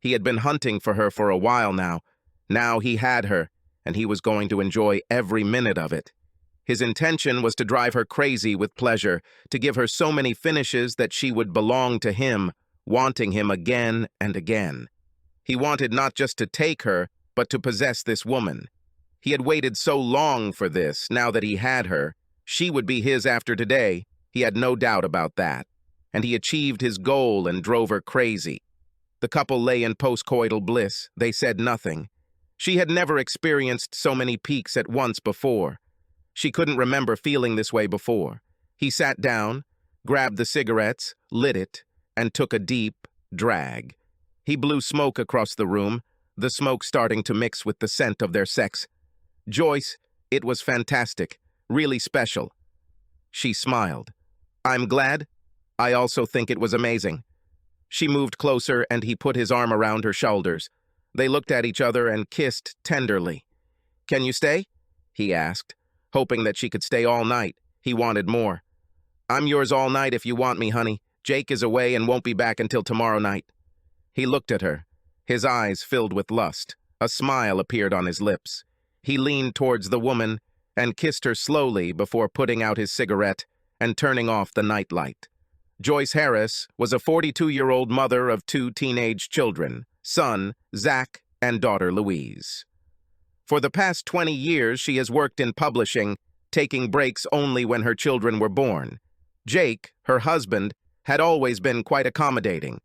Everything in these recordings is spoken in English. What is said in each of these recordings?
He had been hunting for her for a while now. Now he had her, and he was going to enjoy every minute of it. His intention was to drive her crazy with pleasure, to give her so many finishes that she would belong to him, wanting him again and again. He wanted not just to take her, but to possess this woman. He had waited so long for this. Now that he had her, she would be his after today. He had no doubt about that. And he achieved his goal and drove her crazy. The couple lay in postcoital bliss. They said nothing. She had never experienced so many peaks at once before. She couldn't remember feeling this way before. He sat down, grabbed the cigarettes, lit it, and took a deep drag. He blew smoke across the room, the smoke starting to mix with the scent of their sex. "Joyce, it was fantastic, really special." She smiled. "I'm glad. I also think it was amazing." She moved closer and he put his arm around her shoulders. They looked at each other and kissed tenderly. "Can you stay?" he asked, hoping that she could stay all night. He wanted more. "I'm yours all night if you want me, honey. Jake is away and won't be back until tomorrow night." He looked at her. His eyes filled with lust. A smile appeared on his lips. He leaned towards the woman and kissed her slowly before putting out his cigarette and turning off the nightlight. Joyce Harris was a 42-year-old mother of 2 teenage children, son Zach and daughter Louise. For the past 20 years, she has worked in publishing, taking breaks only when her children were born. Jake, her husband, had always been quite accommodating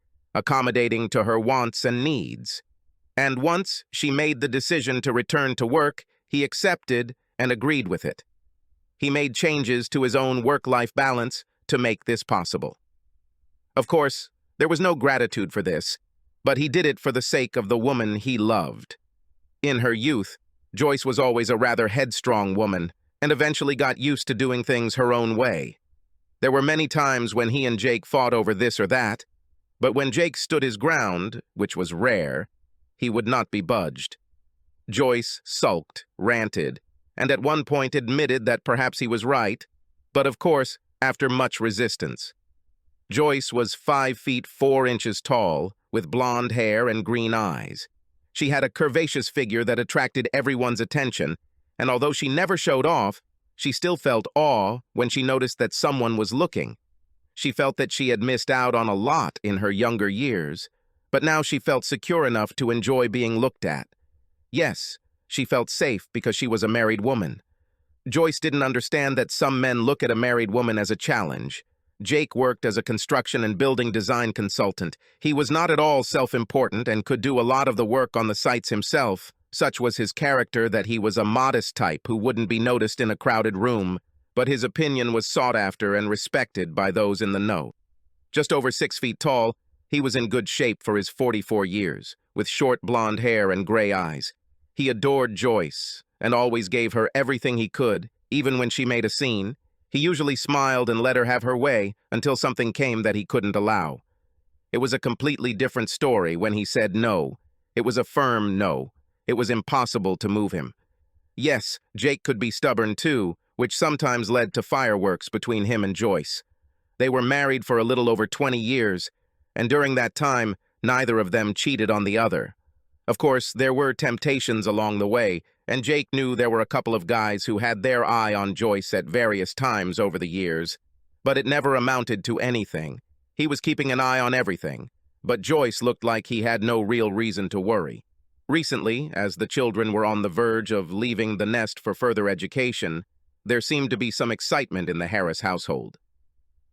to her wants and needs. And once she made the decision to return to work, he accepted and agreed with it. He made changes to his own work-life balance to make this possible. Of course, there was no gratitude for this, but he did it for the sake of the woman he loved. In her youth, Joyce was always a rather headstrong woman and eventually got used to doing things her own way. There were many times when he and Jake fought over this or that, but when Jake stood his ground, which was rare, he would not be budged. Joyce sulked, ranted, and at one point admitted that perhaps he was right, but of course, after much resistance. Joyce was 5 feet 4 inches tall, with blonde hair and green eyes. She had a curvaceous figure that attracted everyone's attention, and although she never showed off, she still felt awe when she noticed that someone was looking. She felt that she had missed out on a lot in her younger years, but now she felt secure enough to enjoy being looked at. Yes, she felt safe because she was a married woman. Joyce didn't understand that some men look at a married woman as a challenge. Jake worked as a construction and building design consultant. He was not at all self-important and could do a lot of the work on the sites himself. Such was his character that he was a modest type who wouldn't be noticed in a crowded room, but his opinion was sought after and respected by those in the know. Just over 6 feet tall, he was in good shape for his 44 years, with short blonde hair and gray eyes. He adored Joyce and always gave her everything he could, even when she made a scene. He usually smiled and let her have her way until something came that he couldn't allow. It was a completely different story when he said no. It was a firm no. It was impossible to move him. Yes, Jake could be stubborn too, which sometimes led to fireworks between him and Joyce. They were married for a little over 20 years, and during that time, neither of them cheated on the other. Of course, there were temptations along the way, and Jake knew there were a couple of guys who had their eye on Joyce at various times over the years, but it never amounted to anything. He was keeping an eye on everything, but Joyce looked like he had no real reason to worry. Recently, as the children were on the verge of leaving the nest for further education, there seemed to be some excitement in the Harris household.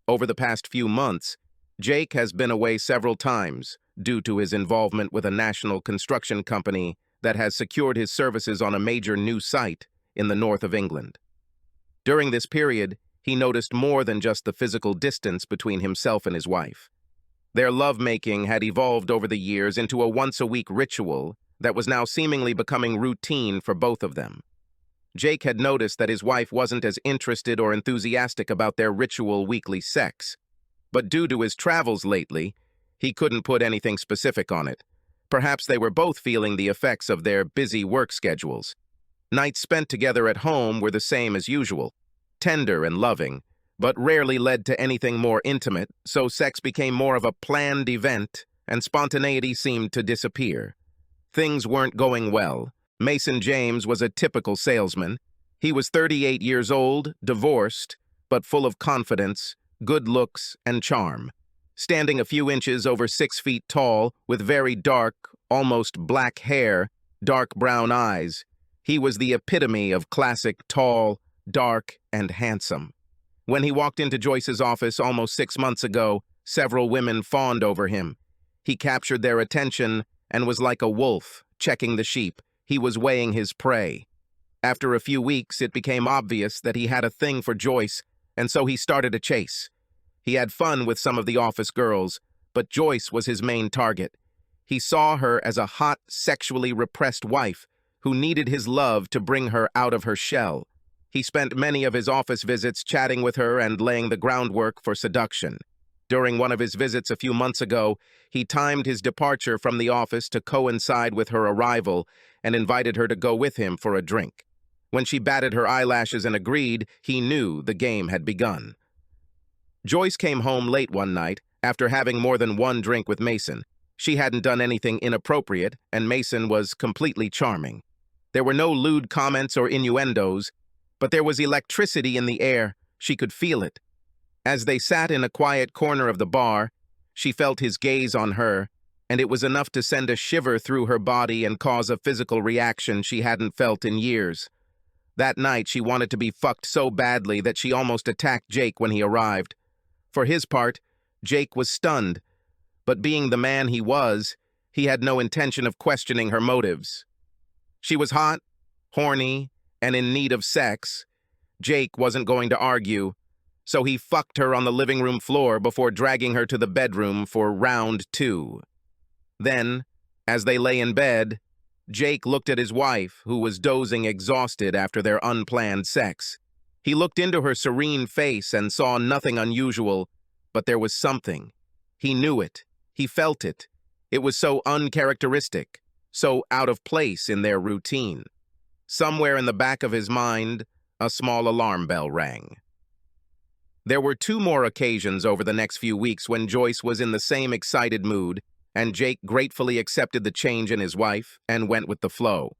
Over the past few months, Jake has been away several times due to his involvement with a national construction company that has secured his services on a major new site in the north of England. During this period, he noticed more than just the physical distance between himself and his wife. Their lovemaking had evolved over the years into a once-a-week ritual that was now seemingly becoming routine for both of them. Jake had noticed that his wife wasn't as interested or enthusiastic about their ritual weekly sex, but due to his travels lately, he couldn't put anything specific on it. Perhaps they were both feeling the effects of their busy work schedules. Nights spent together at home were the same as usual, tender and loving, but rarely led to anything more intimate, so sex became more of a planned event and spontaneity seemed to disappear. Things weren't going well. Mason James was a typical salesman. He was 38 years old, divorced, but full of confidence, good looks, and charm. Standing a few inches over 6 feet tall, with very dark, almost black hair, dark brown eyes, he was the epitome of classic tall, dark, and handsome. When he walked into Joyce's office almost 6 months ago, several women fawned over him. He captured their attention and was like a wolf, checking the sheep. He was weighing his prey. After a few weeks, it became obvious that he had a thing for Joyce, and so he started a chase. He had fun with some of the office girls, but Joyce was his main target. He saw her as a hot, sexually repressed wife who needed his love to bring her out of her shell. He spent many of his office visits chatting with her and laying the groundwork for seduction. During one of his visits a few months ago, he timed his departure from the office to coincide with her arrival and invited her to go with him for a drink. When she batted her eyelashes and agreed, he knew the game had begun. Joyce came home late one night after having more than one drink with Mason. She hadn't done anything inappropriate, and Mason was completely charming. There were no lewd comments or innuendos, but there was electricity in the air. She could feel it. As they sat in a quiet corner of the bar, she felt his gaze on her, and it was enough to send a shiver through her body and cause a physical reaction she hadn't felt in years. That night, she wanted to be fucked so badly that she almost attacked Jake when he arrived. For his part, Jake was stunned, but being the man he was, he had no intention of questioning her motives. She was hot, horny, and in need of sex. Jake wasn't going to argue, so he fucked her on the living room floor before dragging her to the bedroom for round 2. Then, as they lay in bed, Jake looked at his wife, who was dozing exhausted after their unplanned sex. He looked into her serene face and saw nothing unusual, but there was something. He knew it. He felt it. It was so uncharacteristic, so out of place in their routine. Somewhere in the back of his mind, a small alarm bell rang. There were 2 more occasions over the next few weeks when Joyce was in the same excited mood, and Jake gratefully accepted the change in his wife and went with the flow.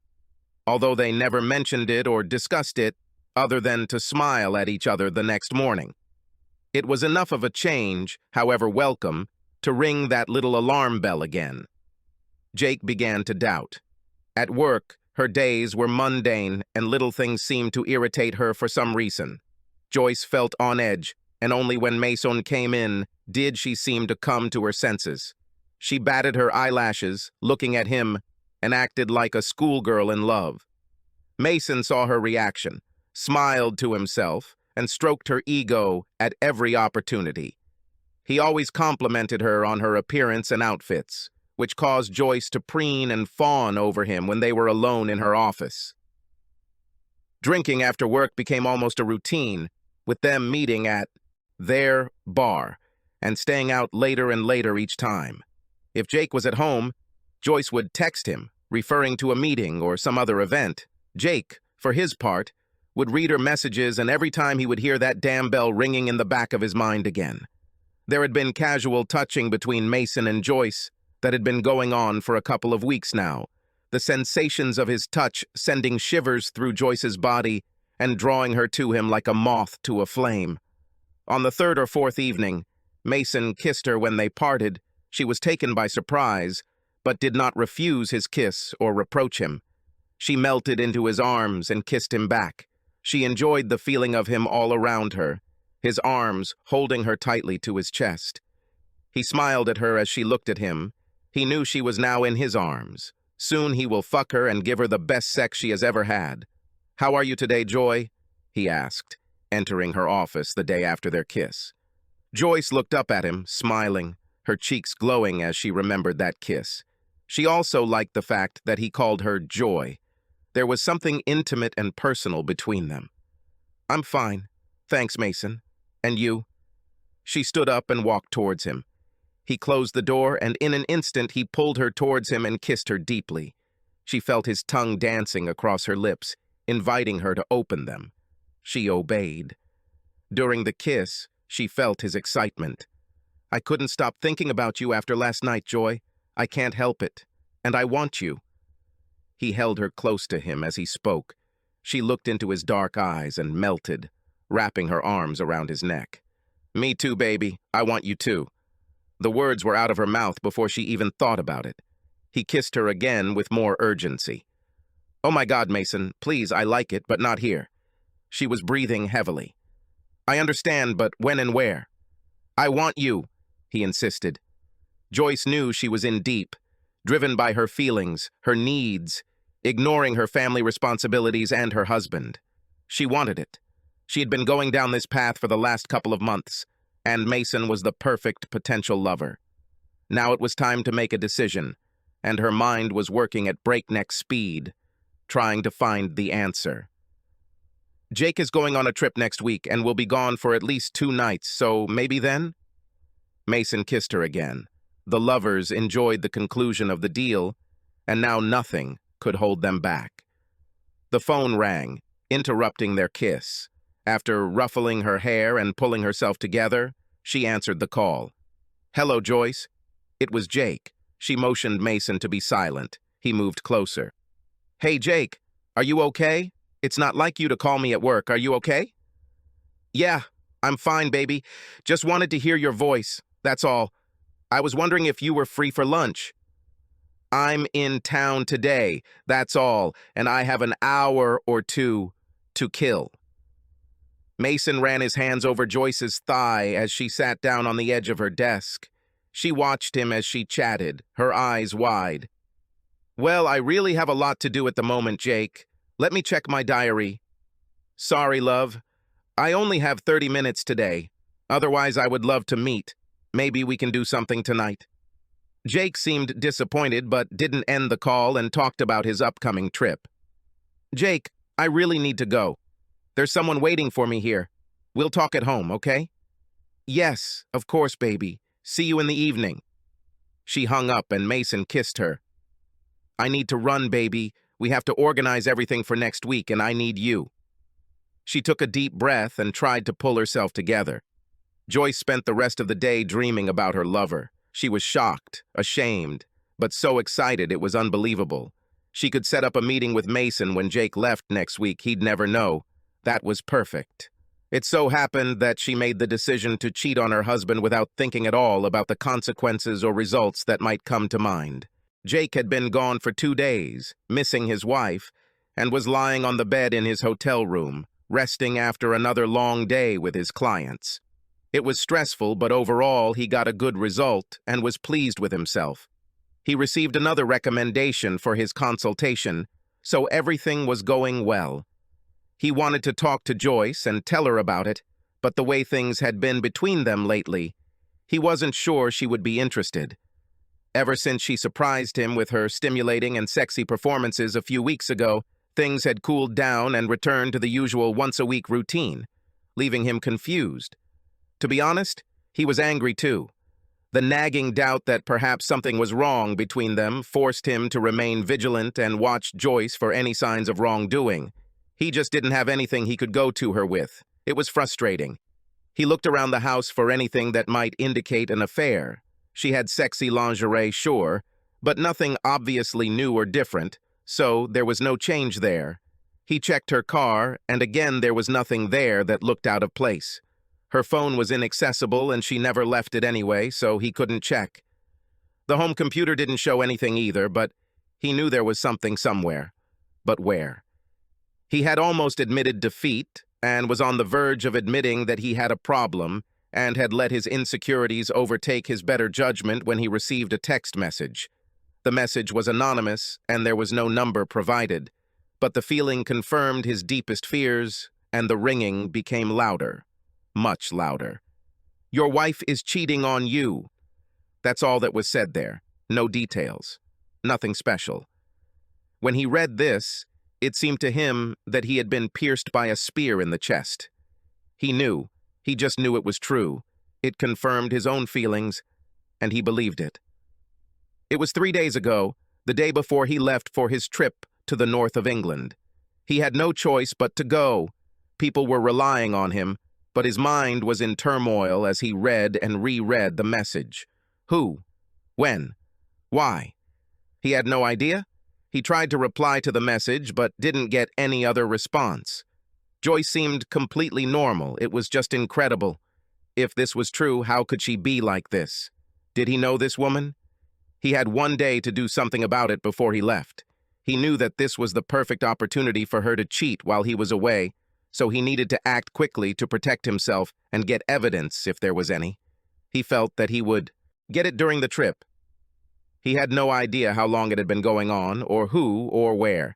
Although they never mentioned it or discussed it, other than to smile at each other the next morning. It was enough of a change, however welcome, to ring that little alarm bell again. Jake began to doubt. At work, her days were mundane and little things seemed to irritate her for some reason. Joyce felt on edge, and only when Mason came in did she seem to come to her senses. She batted her eyelashes, looking at him, and acted like a schoolgirl in love. Mason saw her reaction, smiled to himself, and stroked her ego at every opportunity. He always complimented her on her appearance and outfits, which caused Joyce to preen and fawn over him when they were alone in her office. Drinking after work became almost a routine, with them meeting at their bar and staying out later and later each time. If Jake was at home, Joyce would text him, referring to a meeting or some other event. Jake, for his part, would read her messages, and every time he would hear that damn bell ringing in the back of his mind again. There had been casual touching between Mason and Joyce that had been going on for a couple of weeks now, the sensations of his touch sending shivers through Joyce's body and drawing her to him like a moth to a flame. On the 3rd or 4th evening, Mason kissed her when they parted. She was taken by surprise, but did not refuse his kiss or reproach him. She melted into his arms and kissed him back. She enjoyed the feeling of him all around her, his arms holding her tightly to his chest. He smiled at her as she looked at him. He knew she was now in his arms. Soon he will fuck her and give her the best sex she has ever had. "How are you today, Joy?" he asked, entering her office the day after their kiss. Joyce looked up at him, smiling, her cheeks glowing as she remembered that kiss. She also liked the fact that he called her Joy. There was something intimate and personal between them. "I'm fine. Thanks, Mason. And you?" She stood up and walked towards him. He closed the door, and in an instant he pulled her towards him and kissed her deeply. She felt his tongue dancing across her lips, inviting her to open them. She obeyed. During the kiss, she felt his excitement. I couldn't stop thinking about you after last night, Joy. I can't help it. And I want you." He held her close to him as he spoke. She looked into his dark eyes and melted, wrapping her arms around his neck. "Me too, baby. I want you too." The words were out of her mouth before she even thought about it. He kissed her again with more urgency. "Oh my God, Mason, please, I like it, but not here." She was breathing heavily. "I understand, but when and where?" "I want you," he insisted. Joyce knew she was in deep, driven by her feelings, her needs, ignoring her family responsibilities and her husband. She wanted it. She had been going down this path for the last couple of months, and Mason was the perfect potential lover. Now it was time to make a decision, and her mind was working at breakneck speed, trying to find the answer. "Jake is going on a trip next week and will be gone for at least 2 nights, so maybe then?" Mason kissed her again. The lovers enjoyed the conclusion of the deal, and now nothing could hold them back. The phone rang, interrupting their kiss. After ruffling her hair and pulling herself together, she answered the call. "Hello, Joyce." It was Jake. She motioned Mason to be silent. He moved closer. "Hey, Jake, are you okay? It's not like you to call me at work. Are you okay?" "Yeah, I'm fine, baby. Just wanted to hear your voice. That's all. I was wondering if you were free for lunch." "I'm in town today, that's all, and I have an hour or two to kill." Mason ran his hands over Joyce's thigh as she sat down on the edge of her desk. She watched him as she chatted, her eyes wide. "Well, I really have a lot to do at the moment, Jake. Let me check my diary." "Sorry, love. I only have 30 minutes today. Otherwise, I would love to meet. Maybe we can do something tonight." Jake seemed disappointed but didn't end the call and talked about his upcoming trip. "Jake, I really need to go. There's someone waiting for me here. We'll talk at home, okay?" "Yes, of course, baby. See you in the evening." She hung up and Mason kissed her. "I need to run, baby. We have to organize everything for next week, and I need you." She took a deep breath and tried to pull herself together. Joyce spent the rest of the day dreaming about her lover. She was shocked, ashamed, but so excited it was unbelievable. She could set up a meeting with Mason when Jake left next week. He'd never know. That was perfect. It so happened that she made the decision to cheat on her husband without thinking at all about the consequences or results that might come to mind. Jake had been gone for 2 days, missing his wife, and was lying on the bed in his hotel room, resting after another long day with his clients. It was stressful, but overall he got a good result and was pleased with himself. He received another recommendation for his consultation, so everything was going well. He wanted to talk to Joyce and tell her about it, but the way things had been between them lately, he wasn't sure she would be interested. Ever since she surprised him with her stimulating and sexy performances a few weeks ago, things had cooled down and returned to the usual once-a-week routine, leaving him confused. To be honest, he was angry too. The nagging doubt that perhaps something was wrong between them forced him to remain vigilant and watch Joyce for any signs of wrongdoing. He just didn't have anything he could go to her with. It was frustrating. He looked around the house for anything that might indicate an affair. She had sexy lingerie, sure, but nothing obviously new or different, so there was no change there. He checked her car, and again there was nothing there that looked out of place. Her phone was inaccessible, and she never left it anyway, so he couldn't check. The home computer didn't show anything either, but he knew there was something somewhere. But where? He had almost admitted defeat, and was on the verge of admitting that he had a problem, and had let his insecurities overtake his better judgment when he received a text message. The message was anonymous, and there was no number provided, but the feeling confirmed his deepest fears, and the ringing became louder, much louder. "Your wife is cheating on you." That's all that was said there, no details, nothing special. When he read this, it seemed to him that he had been pierced by a spear in the chest. He just knew it was true. It confirmed his own feelings, and he believed it. It was 3 days ago, the day before he left for his trip to the north of England. He had no choice but to go. People were relying on him, but his mind was in turmoil as he read and reread the message. Who? When? Why? He had no idea. He tried to reply to the message, but didn't get any other response. Joyce seemed completely normal. It was just incredible. If this was true, how could she be like this? Did he know this woman? He had one day to do something about it before he left. He knew that this was the perfect opportunity for her to cheat while he was away, so he needed to act quickly to protect himself and get evidence if there was any. He felt that he would get it during the trip. He had no idea how long it had been going on, or who, or where.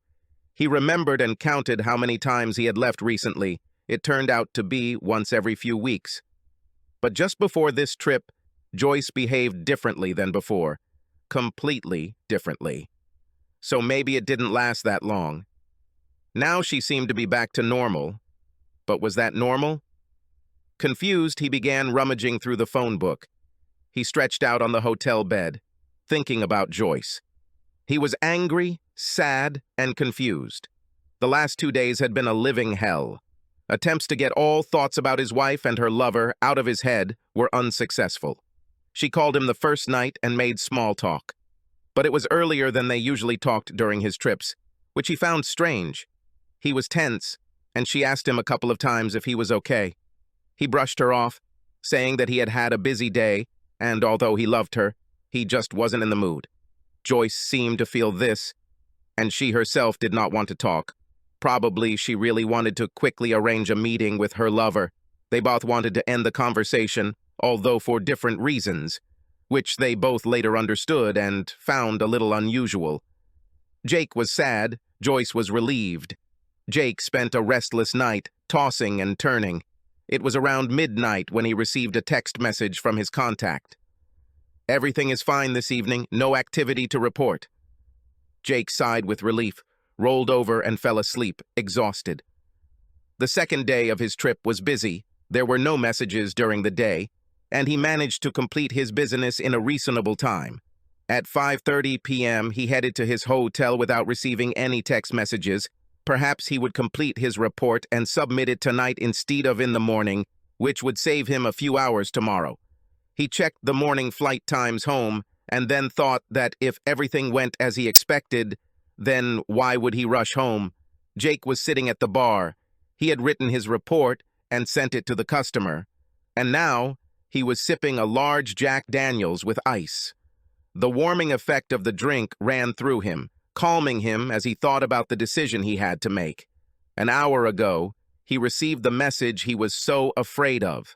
He remembered and counted how many times he had left recently. It turned out to be once every few weeks. But just before this trip, Joyce behaved differently than before. Completely differently. So maybe it didn't last that long. Now she seemed to be back to normal. But was that normal? Confused, he began rummaging through the phone book. He stretched out on the hotel bed, thinking about Joyce. He was angry, sad, and confused. The last 2 days had been a living hell. Attempts to get all thoughts about his wife and her lover out of his head were unsuccessful. She called him the first night and made small talk. But it was earlier than they usually talked during his trips, which he found strange. He was tense, and she asked him a couple of times if he was okay. He brushed her off, saying that he had had a busy day, and although he loved her, he just wasn't in the mood. Joyce seemed to feel this, and she herself did not want to talk. Probably she really wanted to quickly arrange a meeting with her lover. They both wanted to end the conversation, although for different reasons, which they both later understood and found a little unusual. Jake was sad, Joyce was relieved. Jake spent a restless night, tossing and turning. It was around midnight when he received a text message from his contact. "Everything is fine this evening, no activity to report." Jake sighed with relief, rolled over and fell asleep, exhausted. The second day of his trip was busy. There were no messages during the day, and he managed to complete his business in a reasonable time. At 5:30 p.m., he headed to his hotel without receiving any text messages. Perhaps he would complete his report and submit it tonight instead of in the morning, which would save him a few hours tomorrow. He checked the morning flight times home and then thought that if everything went as he expected, then why would he rush home? Jake was sitting at the bar. He had written his report and sent it to the customer. And now he was sipping a large Jack Daniels with ice. The warming effect of the drink ran through him, calming him as he thought about the decision he had to make. An hour ago, he received the message he was so afraid of.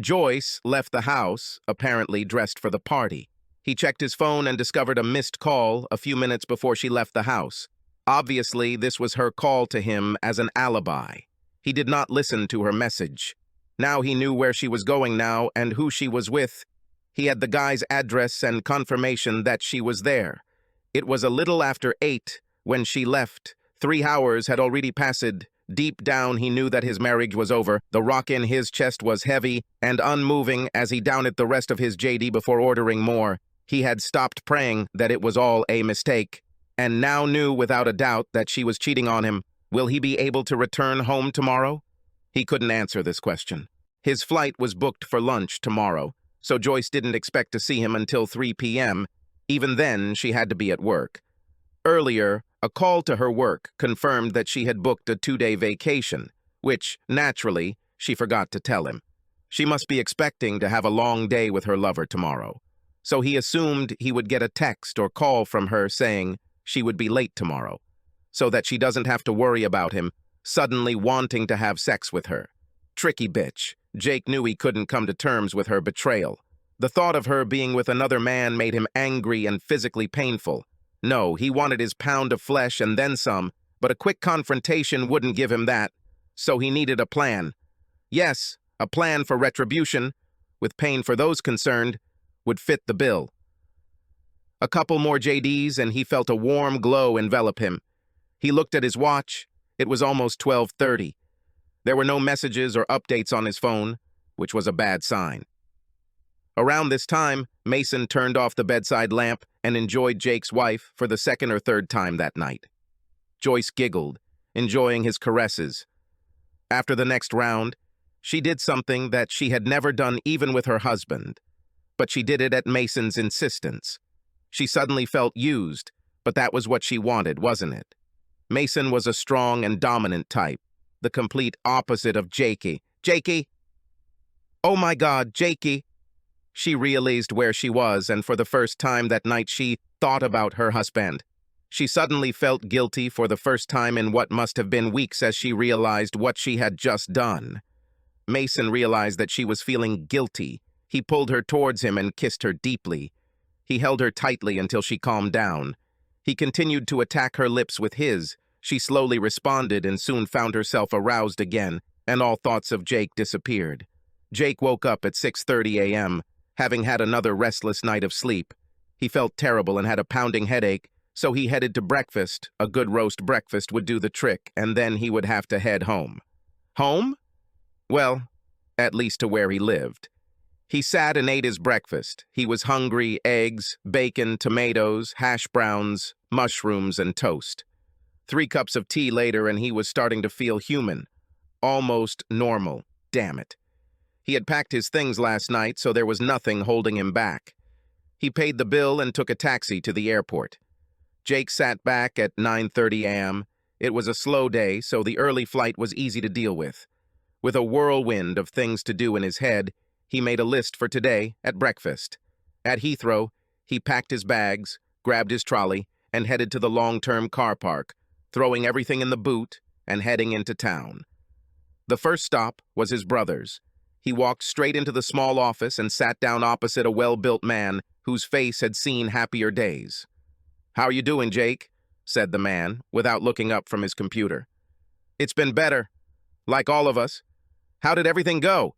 Joyce left the house, apparently dressed for the party. He checked his phone and discovered a missed call a few minutes before she left the house. Obviously, this was her call to him as an alibi. He did not listen to her message. Now he knew where she was going now and who she was with. He had the guy's address and confirmation that she was there. It was a little after 8 when she left. 3 hours had already passed. Deep down, he knew that his marriage was over. The rock in his chest was heavy and unmoving as he downed the rest of his JD before ordering more. He had stopped praying that it was all a mistake, and now knew without a doubt that she was cheating on him. Will he be able to return home tomorrow? He couldn't answer this question. His flight was booked for lunch tomorrow, so Joyce didn't expect to see him until 3 p.m. Even then, she had to be at work. Earlier, a call to her work confirmed that she had booked a 2-day vacation, which, naturally, she forgot to tell him. She must be expecting to have a long day with her lover tomorrow. So he assumed he would get a text or call from her saying she would be late tomorrow, so that she doesn't have to worry about him suddenly wanting to have sex with her. Tricky bitch. Jake knew he couldn't come to terms with her betrayal. The thought of her being with another man made him angry and physically painful. No, he wanted his pound of flesh and then some, but a quick confrontation wouldn't give him that, so he needed a plan. Yes, a plan for retribution, with pain for those concerned, would fit the bill. A couple more JDs and he felt a warm glow envelop him. He looked at his watch. It was almost 12:30. There were no messages or updates on his phone, which was a bad sign. Around this time, Mason turned off the bedside lamp and enjoyed Jake's wife for the second or third time that night. Joyce giggled, enjoying his caresses. After the next round, She did something that she had never done even with her husband, but she did it at Mason's insistence. She suddenly felt used, but that was what she wanted, wasn't it? Mason was a strong and dominant type, the complete opposite of Jakey. Jakey! Oh my God, Jakey! She realized where she was, and for the first time that night she thought about her husband. She suddenly felt guilty for the first time in what must have been weeks as she realized what she had just done. Mason realized that she was feeling guilty. He pulled her towards him and kissed her deeply. He held her tightly until she calmed down. He continued to attack her lips with his. She slowly responded and soon found herself aroused again, and all thoughts of Jake disappeared. Jake woke up at 6:30 a.m., having had another restless night of sleep. He felt terrible and had a pounding headache, so he headed to breakfast. A good roast breakfast would do the trick, and then he would have to head home. Home? Well, at least to where he lived. He sat and ate his breakfast. He was hungry: eggs, bacon, tomatoes, hash browns, mushrooms, and toast. 3 cups of tea later, and he was starting to feel human. Almost normal. Damn it. He had packed his things last night, so there was nothing holding him back. He paid the bill and took a taxi to the airport. Jake sat back at 9:30 a.m. It was a slow day, so the early flight was easy to deal with. With a whirlwind of things to do in his head, he made a list for today at breakfast. At Heathrow, he packed his bags, grabbed his trolley, and headed to the long-term car park, throwing everything in the boot and heading into town. The first stop was his brother's. He walked straight into the small office and sat down opposite a well-built man whose face had seen happier days. "How are you doing, Jake?" said the man, without looking up from his computer. "It's been better. Like all of us. How did everything go?"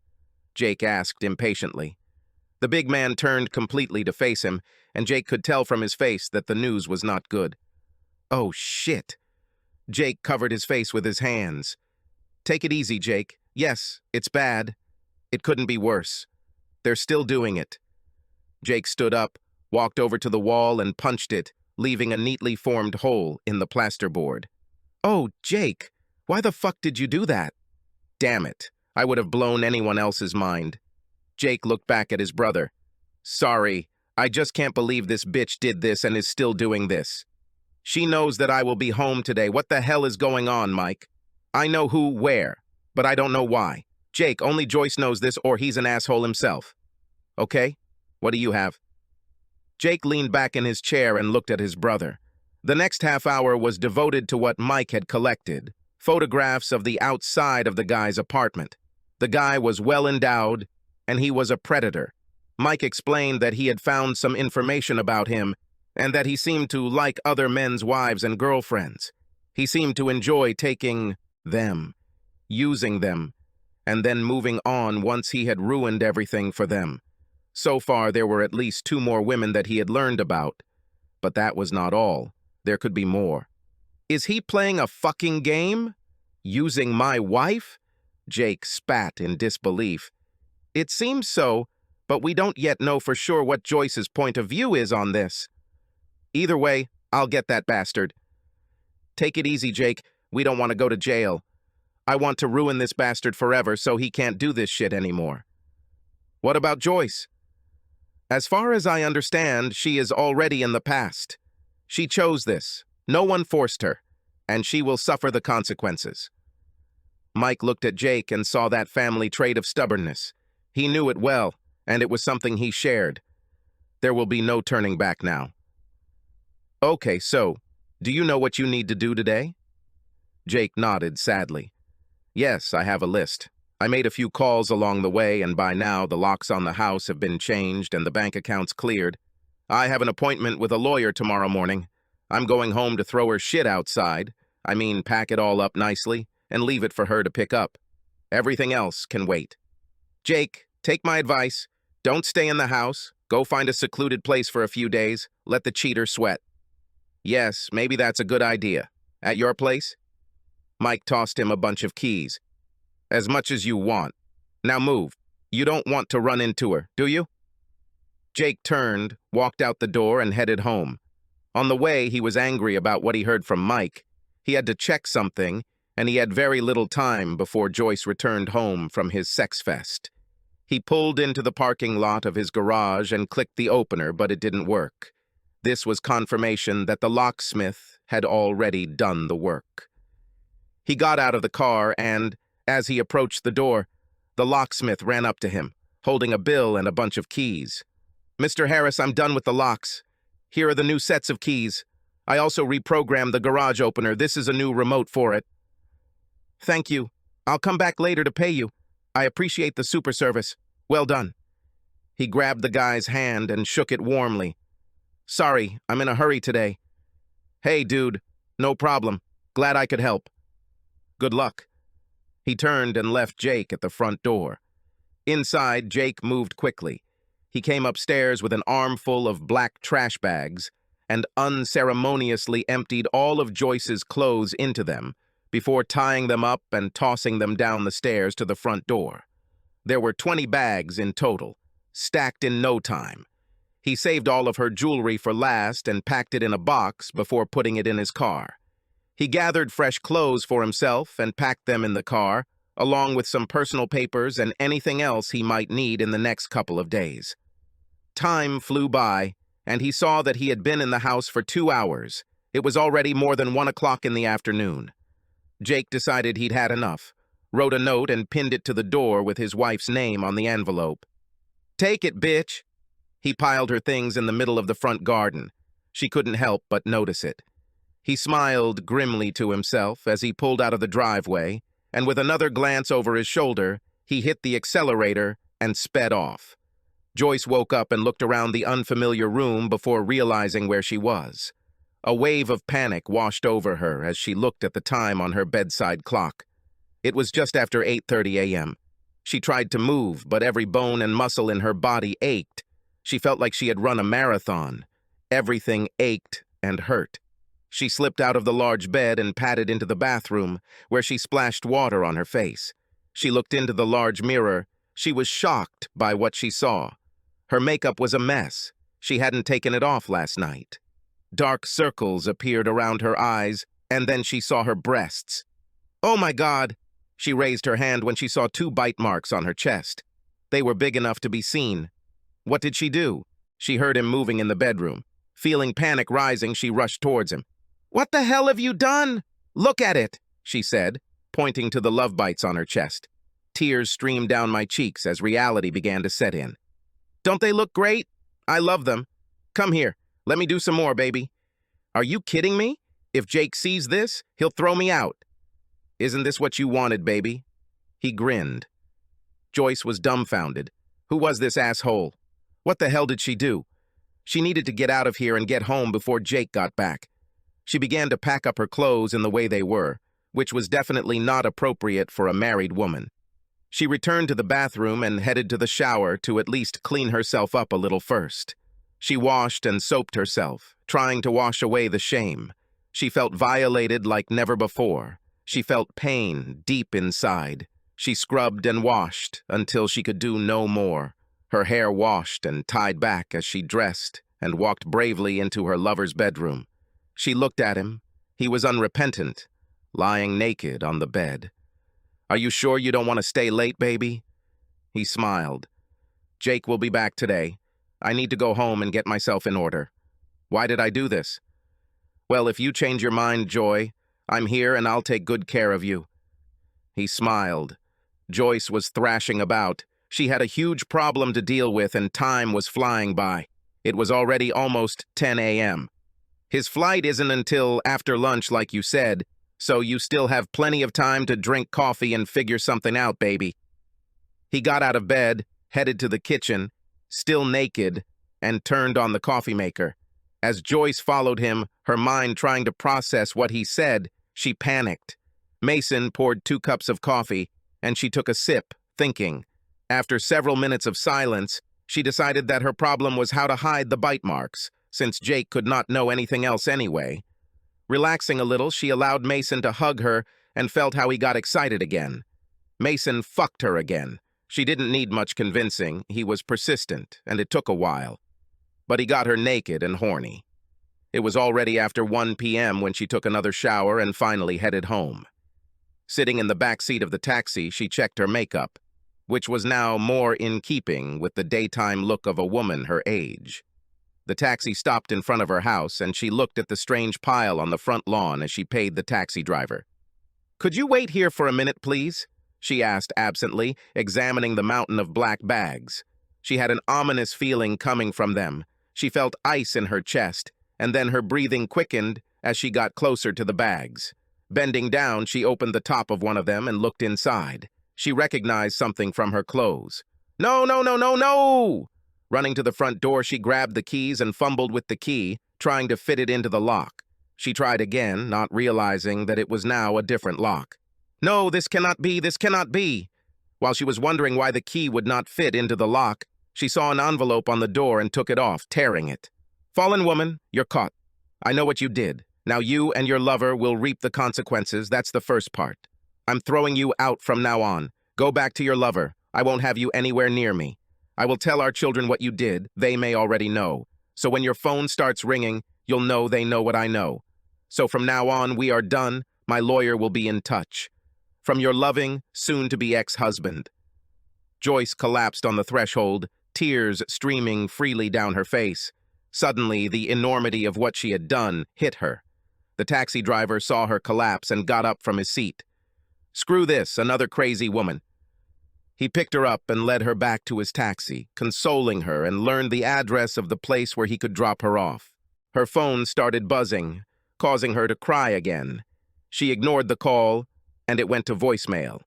Jake asked impatiently. The big man turned completely to face him, and Jake could tell from his face that the news was not good. "Oh, shit." Jake covered his face with his hands. "Take it easy, Jake. Yes, it's bad. It couldn't be worse. They're still doing it." Jake stood up, walked over to the wall, and punched it, leaving a neatly formed hole in the plasterboard. "Oh, Jake, why the fuck did you do that?" "Damn it. I would have blown anyone else's mind." Jake looked back at his brother. "Sorry, I just can't believe this bitch did this and is still doing this. She knows that I will be home today. What the hell is going on, Mike? I know who, where, but I don't know why. Jake, only Joyce knows this, or he's an asshole himself. Okay, what do you have?" Jake leaned back in his chair and looked at his brother. The next half hour was devoted to what Mike had collected, photographs of the outside of the guy's apartment. The guy was well endowed, and he was a predator. Mike explained that he had found some information about him, and that he seemed to like other men's wives and girlfriends. He seemed to enjoy taking them, using them, and then moving on once he had ruined everything for them. So far, there were at least 2 more women that he had learned about. But that was not all. There could be more. "Is he playing a fucking game? Using my wife?" Jake spat in disbelief. "It seems so, but we don't yet know for sure what Joyce's point of view is on this. Either way, I'll get that bastard." "Take it easy, Jake. We don't want to go to jail. I want to ruin this bastard forever so he can't do this shit anymore." "What about Joyce?" "As far as I understand, she is already in the past. She chose this. No one forced her, and she will suffer the consequences." Mike looked at Jake and saw that family trait of stubbornness. He knew it well, and it was something he shared. There will be no turning back now. "Okay, so, do you know what you need to do today?" Jake nodded sadly. "Yes, I have a list. I made a few calls along the way, and by now the locks on the house have been changed and the bank accounts cleared. I have an appointment with a lawyer tomorrow morning. I'm going home to throw her shit outside. I mean, pack it all up nicely and leave it for her to pick up. Everything else can wait. Jake, take my advice. Don't stay in the house. Go find a secluded place for a few days. Let the cheater sweat." "Yes, maybe that's a good idea. At your place?" Mike tossed him a bunch of keys. "As much as you want. Now move. You don't want to run into her, do you?" Jake turned, walked out the door, and headed home. On the way, he was angry about what he heard from Mike. He had to check something, and he had very little time before Joyce returned home from his sex fest. He pulled into the parking lot of his garage and clicked the opener, but it didn't work. This was confirmation that the locksmith had already done the work. He got out of the car and, as he approached the door, the locksmith ran up to him, holding a bill and a bunch of keys. "Mr. Harris, I'm done with the locks. Here are the new sets of keys. I also reprogrammed the garage opener. This is a new remote for it." "Thank you. I'll come back later to pay you. I appreciate the super service. Well done." He grabbed the guy's hand and shook it warmly. "Sorry, I'm in a hurry today." "Hey, dude, no problem. Glad I could help. Good luck." He turned and left Jake at the front door. Inside, Jake moved quickly. He came upstairs with an armful of black trash bags and unceremoniously emptied all of Joyce's clothes into them before tying them up and tossing them down the stairs to the front door. There were 20 bags in total, stacked in no time. He saved all of her jewelry for last and packed it in a box before putting it in his car. He gathered fresh clothes for himself and packed them in the car, along with some personal papers and anything else he might need in the next couple of days. Time flew by, and he saw that he had been in the house for 2 hours. It was already more than 1 o'clock in the afternoon. Jake decided he'd had enough, wrote a note and pinned it to the door with his wife's name on the envelope. "Take it, bitch." He piled her things in the middle of the front garden. She couldn't help but notice it. He smiled grimly to himself as he pulled out of the driveway, and with another glance over his shoulder, he hit the accelerator and sped off. Joyce woke up and looked around the unfamiliar room before realizing where she was. A wave of panic washed over her as she looked at the time on her bedside clock. It was just after 8:30 a.m. She tried to move, but every bone and muscle in her body ached. She felt like she had run a marathon. Everything ached and hurt. She slipped out of the large bed and padded into the bathroom, where she splashed water on her face. She looked into the large mirror. She was shocked by what she saw. Her makeup was a mess. She hadn't taken it off last night. Dark circles appeared around her eyes, and then she saw her breasts. "Oh my God!" She raised her hand when she saw 2 bite marks on her chest. They were big enough to be seen. What did she do? She heard him moving in the bedroom. Feeling panic rising, she rushed towards him. "What the hell have you done? Look at it," she said, pointing to the love bites on her chest. Tears streamed down my cheeks as reality began to set in. "Don't they look great? I love them. Come here. Let me do some more, baby." "Are you kidding me? If Jake sees this, he'll throw me out." "Isn't this what you wanted, baby?" He grinned. Joyce was dumbfounded. Who was this asshole? What the hell did she do? She needed to get out of here and get home before Jake got back. She began to pack up her clothes in the way they were, which was definitely not appropriate for a married woman. She returned to the bathroom and headed to the shower to at least clean herself up a little first. She washed and soaped herself, trying to wash away the shame. She felt violated like never before. She felt pain deep inside. She scrubbed and washed until she could do no more. Her hair washed and tied back as she dressed and walked bravely into her lover's bedroom. She looked at him. He was unrepentant, lying naked on the bed. "Are you sure you don't want to stay late, baby?" He smiled. "Jake will be back today. I need to go home and get myself in order. Why did I do this?" "Well, if you change your mind, Joy, I'm here and I'll take good care of you." He smiled. Joyce was thrashing about. She had a huge problem to deal with and time was flying by. It was already almost 10 a.m. "His flight isn't until after lunch, like you said, so you still have plenty of time to drink coffee and figure something out, baby." He got out of bed, headed to the kitchen, still naked, and turned on the coffee maker. As Joyce followed him, her mind trying to process what he said, she panicked. Mason poured 2 cups of coffee, and she took a sip, thinking. After several minutes of silence, she decided that her problem was how to hide the bite marks, since Jake could not know anything else anyway. Relaxing a little, she allowed Mason to hug her and felt how he got excited again. Mason fucked her again. She didn't need much convincing. He was persistent, and it took a while. But he got her naked and horny. It was already after 1 p.m. when she took another shower and finally headed home. Sitting in the back seat of the taxi, she checked her makeup, which was now more in keeping with the daytime look of a woman her age. The taxi stopped in front of her house, and she looked at the strange pile on the front lawn as she paid the taxi driver. "Could you wait here for a minute, please?" she asked absently, examining the mountain of black bags. She had an ominous feeling coming from them. She felt ice in her chest, and then her breathing quickened as she got closer to the bags. Bending down, she opened the top of one of them and looked inside. She recognized something from her clothes. "No, no, no, no, no!" Running to the front door, she grabbed the keys and fumbled with the key, trying to fit it into the lock. She tried again, not realizing that it was now a different lock. "No, this cannot be, this cannot be!" While she was wondering why the key would not fit into the lock, she saw an envelope on the door and took it off, tearing it. "Fallen woman, you're caught. I know what you did. Now you and your lover will reap the consequences. That's the first part. I'm throwing you out from now on. Go back to your lover. I won't have you anywhere near me. I will tell our children what you did. They may already know. So when your phone starts ringing, you'll know they know what I know. So from now on, we are done. My lawyer will be in touch. From your loving, soon-to-be ex-husband." Joyce collapsed on the threshold, tears streaming freely down her face. Suddenly, the enormity of what she had done hit her. The taxi driver saw her collapse and got up from his seat. "Screw this, another crazy woman." He picked her up and led her back to his taxi, consoling her, and learned the address of the place where he could drop her off. Her phone started buzzing, causing her to cry again. She ignored the call, and it went to voicemail.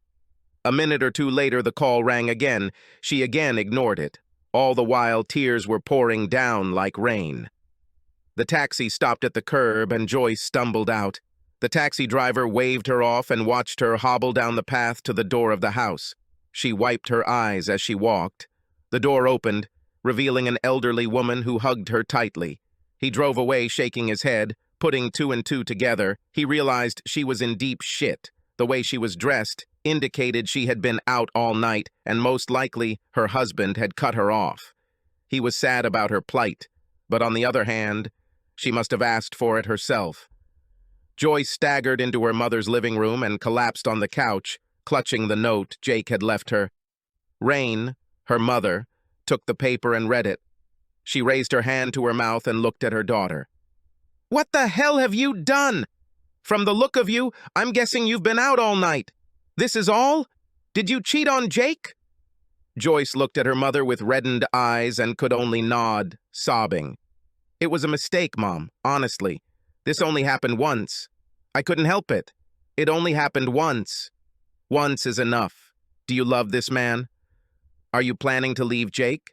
A minute or two later, the call rang again. She again ignored it. All the while, tears were pouring down like rain. The taxi stopped at the curb, and Joyce stumbled out. The taxi driver waved her off and watched her hobble down the path to the door of the house. She wiped her eyes as she walked. The door opened, revealing an elderly woman who hugged her tightly. He drove away, shaking his head. Putting two and two together, he realized she was in deep shit. The way she was dressed indicated she had been out all night, and most likely her husband had cut her off. He was sad about her plight, but on the other hand, she must have asked for it herself. Joyce staggered into her mother's living room and collapsed on the couch, clutching the note Jake had left her. Rain, her mother, took the paper and read it. She raised her hand to her mouth and looked at her daughter. "What the hell have you done? From the look of you, I'm guessing you've been out all night. This is all? Did you cheat on Jake?" Joyce looked at her mother with reddened eyes and could only nod, sobbing. "It was a mistake, Mom, honestly. This only happened once. I couldn't help it. It only happened once. Once is enough. Do you love this man? Are you planning to leave Jake?"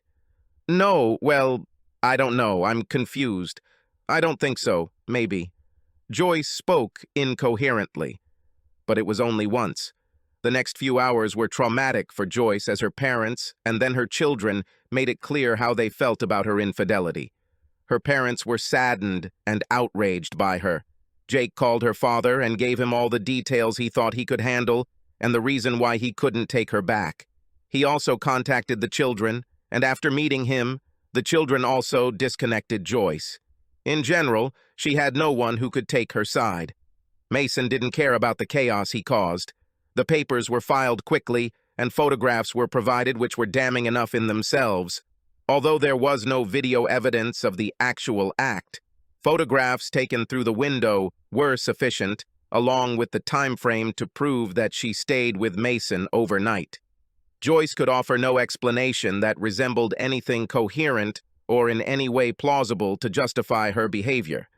"No, well, I don't know. I'm confused. I don't think so. Maybe." Joyce spoke incoherently. But it was only once. The next few hours were traumatic for Joyce as her parents and then her children made it clear how they felt about her infidelity. Her parents were saddened and outraged by her. Jake called her father and gave him all the details he thought he could handle and the reason why he couldn't take her back. He also contacted the children, and after meeting him, the children also disconnected Joyce. In general, she had no one who could take her side. Mason didn't care about the chaos he caused. The papers were filed quickly, and photographs were provided which were damning enough in themselves. Although there was no video evidence of the actual act, photographs taken through the window were sufficient, along with the time frame to prove that she stayed with Mason overnight. Joyce could offer no explanation that resembled anything coherent or in any way plausible to justify her behavior.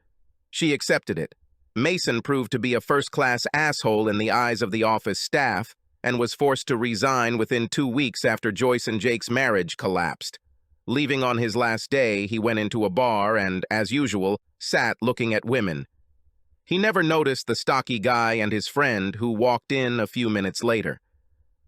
She accepted it. Mason proved to be a first-class asshole in the eyes of the office staff and was forced to resign within 2 weeks after Joyce and Jake's marriage collapsed. Leaving on his last day, he went into a bar and, as usual, sat looking at women. He never noticed the stocky guy and his friend who walked in a few minutes later.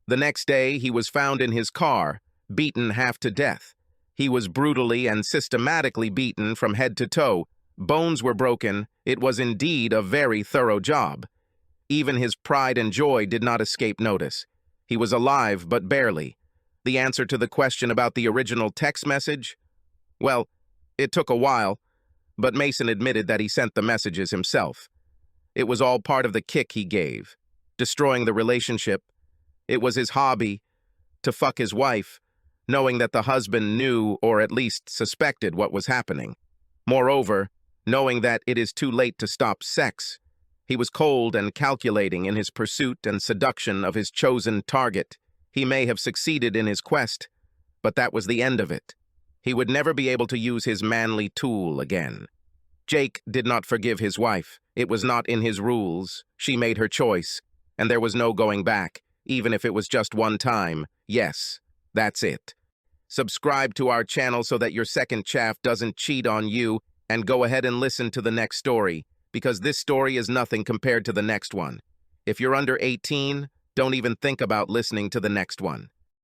The next day, he was found in his car, beaten half to death. He was brutally and systematically beaten from head to toe. Bones were broken. It was indeed a very thorough job. Even his pride and joy did not escape notice. He was alive, but barely. The answer to the question about the original text message? Well, it took a while, but Mason admitted that he sent the messages himself. It was all part of the kick he gave. destroying the relationship. It was his hobby to fuck his wife, knowing that the husband knew or at least suspected what was happening. Moreover, knowing that it is too late to stop sex, he was cold and calculating in his pursuit and seduction of his chosen target. He may have succeeded in his quest, but that was the end of it. He would never be able to use his manly tool again. Jake did not forgive his wife. It was not in his rules. She made her choice, and there was no going back, even if it was just one time. Yes, that's it. Subscribe to our channel so that your second chaff doesn't cheat on you, and go ahead and listen to the next story, because this story is nothing compared to the next one. If you're under 18, don't even think about listening to the next one.